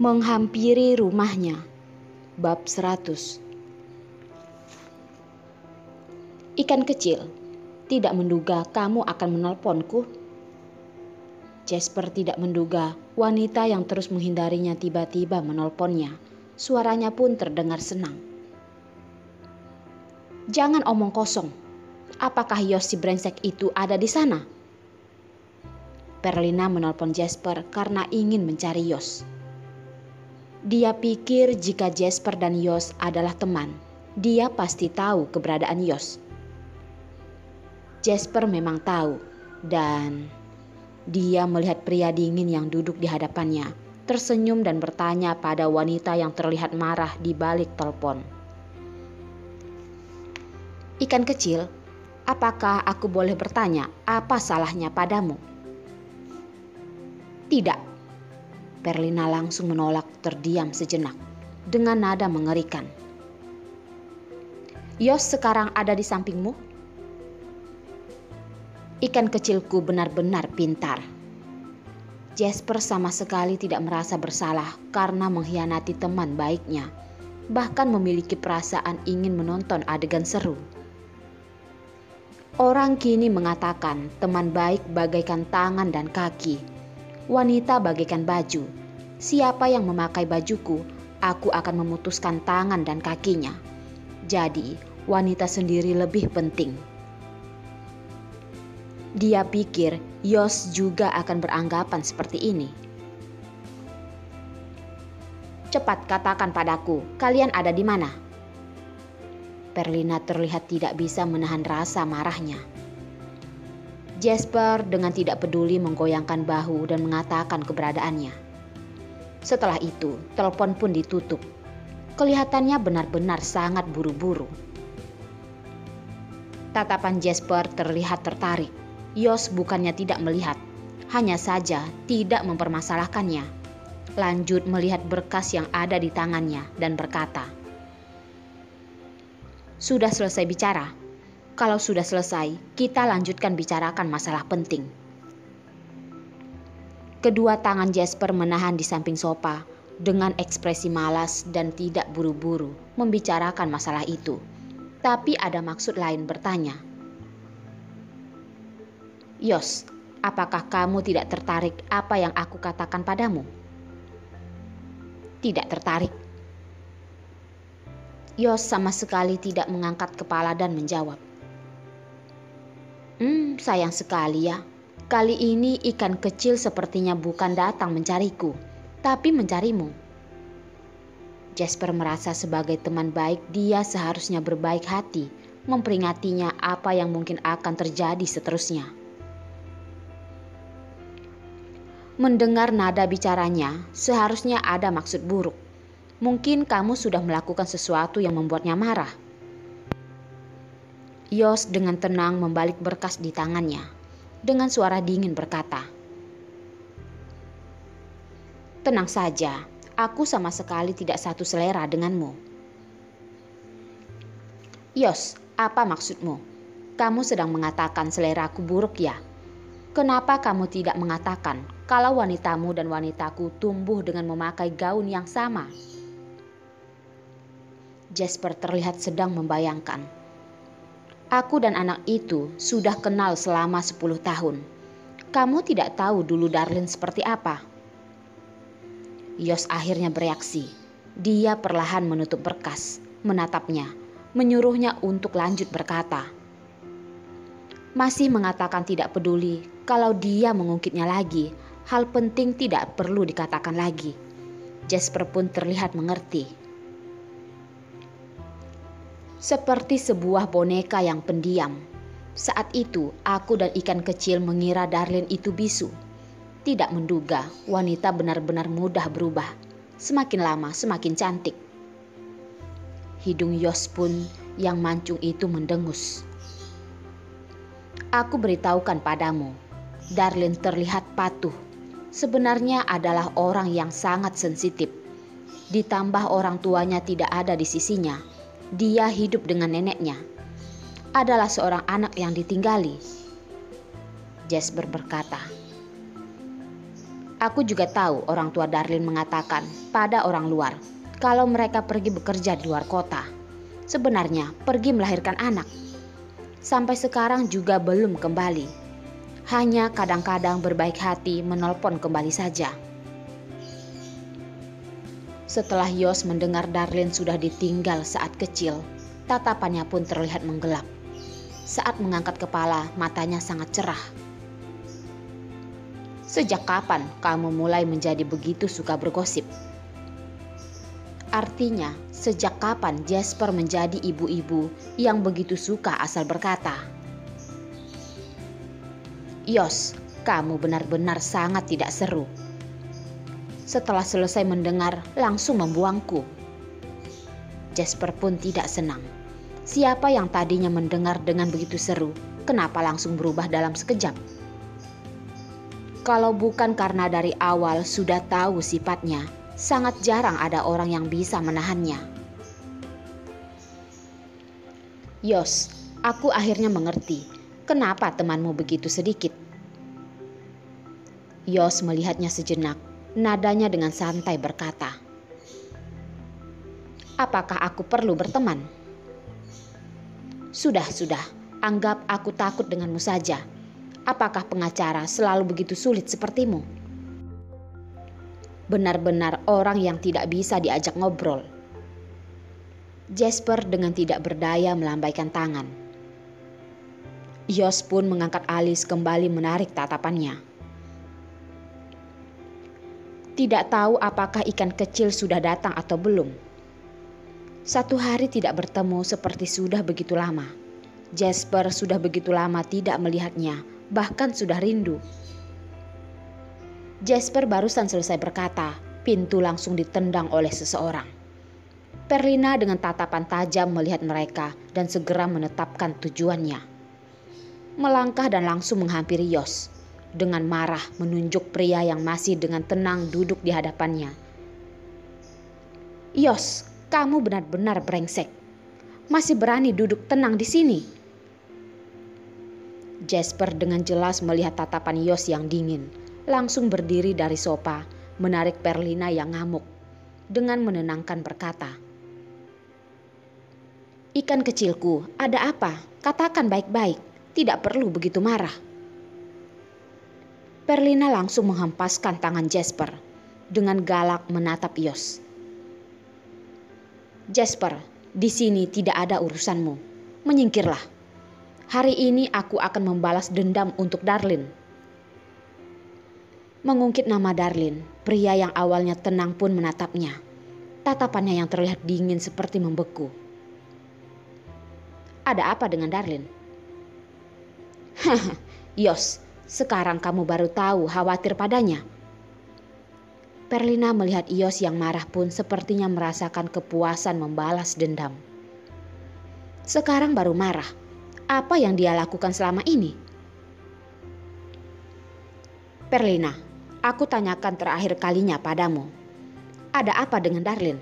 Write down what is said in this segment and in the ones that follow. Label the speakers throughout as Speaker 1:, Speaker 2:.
Speaker 1: Menghampiri rumahnya. Bab 100. Ikan kecil, tidak menduga kamu akan menelponku. Jasper tidak menduga wanita yang terus menghindarinya tiba-tiba menelponnya. Suaranya pun terdengar senang. Jangan omong kosong. Apakah Yos si brengsek itu ada di sana? Perlina menelpon Jasper karena ingin mencari Yos. Dia pikir jika Jasper dan Yos adalah teman, dia pasti tahu keberadaan Yos. Jasper memang tahu, dan dia melihat pria dingin yang duduk di hadapannya, tersenyum dan bertanya pada wanita yang terlihat marah di balik telepon. Ikan kecil, apakah aku boleh bertanya apa salahnya padamu? Tidak. Perlina langsung menolak, terdiam sejenak dengan nada mengerikan. Yos sekarang ada di sampingmu? Ikan kecilku benar-benar pintar. Jasper sama sekali tidak merasa bersalah karena mengkhianati teman baiknya, bahkan memiliki perasaan ingin menonton adegan seru. Orang kini mengatakan teman baik bagaikan tangan dan kaki, wanita bagaikan baju. Siapa yang memakai bajuku, aku akan memutuskan tangan dan kakinya. Jadi, wanita sendiri lebih penting. Dia pikir Yos juga akan beranggapan seperti ini. Cepat katakan padaku, kalian ada di mana? Perlina terlihat tidak bisa menahan rasa marahnya. Jasper dengan tidak peduli menggoyangkan bahu dan mengatakan keberadaannya. Setelah itu, telepon pun ditutup. Kelihatannya benar-benar sangat buru-buru. Tatapan Jasper terlihat tertarik. Yos bukannya tidak melihat, hanya saja tidak mempermasalahkannya. Lanjut melihat berkas yang ada di tangannya dan berkata, "Sudah selesai bicara? Kalau sudah selesai, kita lanjutkan bicarakan masalah penting." Kedua tangan Jasper menahan di samping sofa dengan ekspresi malas dan tidak buru-buru membicarakan masalah itu. Tapi ada maksud lain bertanya. Yos, apakah kamu tidak tertarik apa yang aku katakan padamu? Tidak tertarik. Yos sama sekali tidak mengangkat kepala dan menjawab. Sayang sekali ya. Kali ini ikan kecil sepertinya bukan datang mencariku, tapi mencarimu. Jasper merasa sebagai teman baik dia seharusnya berbaik hati, memperingatinya apa yang mungkin akan terjadi seterusnya. Mendengar nada bicaranya, seharusnya ada maksud buruk. Mungkin kamu sudah melakukan sesuatu yang membuatnya marah. Yos dengan tenang membalik berkas di tangannya. Dengan suara dingin berkata, "Tenang saja, aku sama sekali tidak satu selera denganmu." Yos, apa maksudmu? Kamu sedang mengatakan seleraku buruk ya? Kenapa kamu tidak mengatakan kalau wanitamu dan wanitaku tumbuh dengan memakai gaun yang sama? Jasper terlihat sedang membayangkan. Aku dan anak itu sudah kenal selama 10 tahun. Kamu tidak tahu dulu Darlene seperti apa? Yos akhirnya bereaksi. Dia perlahan menutup berkas, menatapnya, menyuruhnya untuk lanjut berkata. Masih mengatakan tidak peduli, kalau dia mengungkitnya lagi, hal penting tidak perlu dikatakan lagi. Jasper pun terlihat mengerti. Seperti sebuah boneka yang pendiam. Saat itu aku dan ikan kecil mengira Darlene itu bisu. Tidak menduga wanita benar-benar mudah berubah. Semakin lama semakin cantik. Hidung Yos pun yang mancung itu mendengus. Aku beritahukan padamu, Darlene terlihat patuh. Sebenarnya adalah orang yang sangat sensitif. Ditambah orang tuanya tidak ada di sisinya. Dia hidup dengan neneknya. Adalah seorang anak yang ditinggali. Jasper berkata, Aku juga tahu orang tua Darlin mengatakan pada orang luar kalau mereka pergi bekerja di luar kota. Sebenarnya pergi melahirkan anak. Sampai sekarang juga belum kembali. Hanya kadang-kadang berbaik hati menelpon kembali saja. Setelah Yos mendengar Darlin sudah ditinggal saat kecil, tatapannya pun terlihat menggelap. Saat mengangkat kepala, matanya sangat cerah. Sejak kapan kamu mulai menjadi begitu suka bergosip? Artinya, sejak kapan Jasper menjadi ibu-ibu yang begitu suka asal berkata? Yos, kamu benar-benar sangat tidak seru. Setelah selesai mendengar, langsung membuangku. Jasper pun tidak senang. Siapa yang tadinya mendengar dengan begitu seru, kenapa langsung berubah dalam sekejap? Kalau bukan karena dari awal sudah tahu sifatnya, sangat jarang ada orang yang bisa menahannya. Yos, aku akhirnya mengerti kenapa temanmu begitu sedikit. Yos melihatnya sejenak, nadanya dengan santai berkata, apakah aku perlu berteman? Sudah, anggap aku takut denganmu saja. Apakah pengacara selalu begitu sulit sepertimu? Benar-benar orang yang tidak bisa diajak ngobrol. Jasper dengan tidak berdaya melambaikan tangan. Yos pun mengangkat alis kembali menarik tatapannya. Tidak tahu apakah ikan kecil sudah datang atau belum. 1 hari tidak bertemu seperti sudah begitu lama. Jasper sudah begitu lama tidak melihatnya, bahkan sudah rindu. Jasper barusan selesai berkata, pintu langsung ditendang oleh seseorang. Perlina dengan tatapan tajam melihat mereka dan segera menetapkan tujuannya. Melangkah dan langsung menghampiri Yos. Dengan marah menunjuk pria yang masih dengan tenang duduk di hadapannya. Yos, kamu benar-benar brengsek. Masih berani duduk tenang di sini. Jasper dengan jelas melihat tatapan Yos yang dingin, langsung berdiri dari sofa, menarik Perlina yang ngamuk, dengan menenangkan berkata, ikan kecilku, ada apa? Katakan baik-baik, tidak perlu begitu marah. Perlina langsung menghempaskan tangan Jasper, dengan galak menatap Yos. Jasper, di sini tidak ada urusanmu, menyingkirlah. Hari ini aku akan membalas dendam untuk Darlin. Mengungkit nama Darlin, pria yang awalnya tenang pun menatapnya. Tatapannya yang terlihat dingin seperti membeku. Ada apa dengan Darlin? Haha, Yos, sekarang kamu baru tahu khawatir padanya. Perlina melihat Yos yang marah pun sepertinya merasakan kepuasan membalas dendam. Sekarang baru marah. Apa yang dia lakukan selama ini? Perlina, aku tanyakan terakhir kalinya padamu. Ada apa dengan Darlin?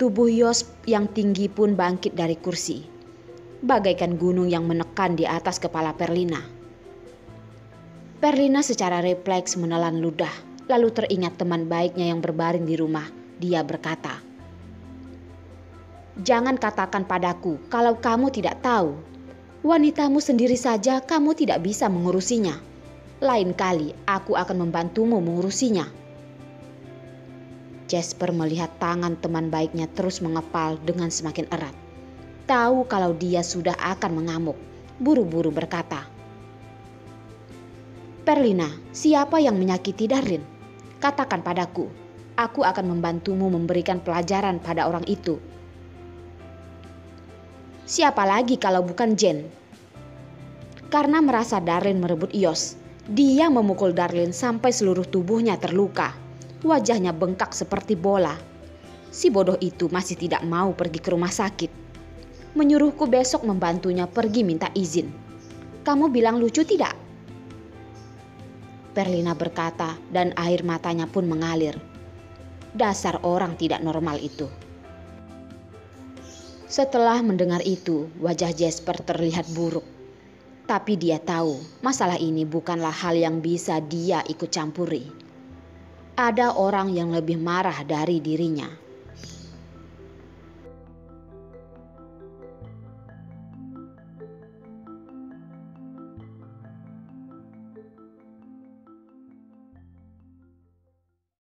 Speaker 1: Tubuh Yos yang tinggi pun bangkit dari kursi, bagaikan gunung yang menekan di atas kepala Perlina. Perlina secara refleks menelan ludah, lalu teringat teman baiknya yang berbaring di rumah. Dia berkata, jangan katakan padaku kalau kamu tidak tahu. Wanitamu sendiri saja kamu tidak bisa mengurusinya. Lain kali aku akan membantumu mengurusinya. Jasper melihat tangan teman baiknya terus mengepal dengan semakin erat. Tahu kalau dia sudah akan mengamuk. Buru-buru berkata, Perlina, siapa yang menyakiti Darlin? Katakan padaku. Aku akan membantumu memberikan pelajaran pada orang itu. Siapa lagi kalau bukan Jen? Karena merasa Darlin merebut Yos, dia memukul Darlin sampai seluruh tubuhnya terluka. Wajahnya bengkak seperti bola. Si bodoh itu masih tidak mau pergi ke rumah sakit. Menyuruhku besok membantunya pergi minta izin. Kamu bilang lucu tidak? Perlina berkata dan air matanya pun mengalir. Dasar orang tidak normal itu. Setelah mendengar itu, wajah Jasper terlihat buruk. Tapi dia tahu masalah ini bukanlah hal yang bisa dia ikut campuri. Ada orang yang lebih marah dari dirinya.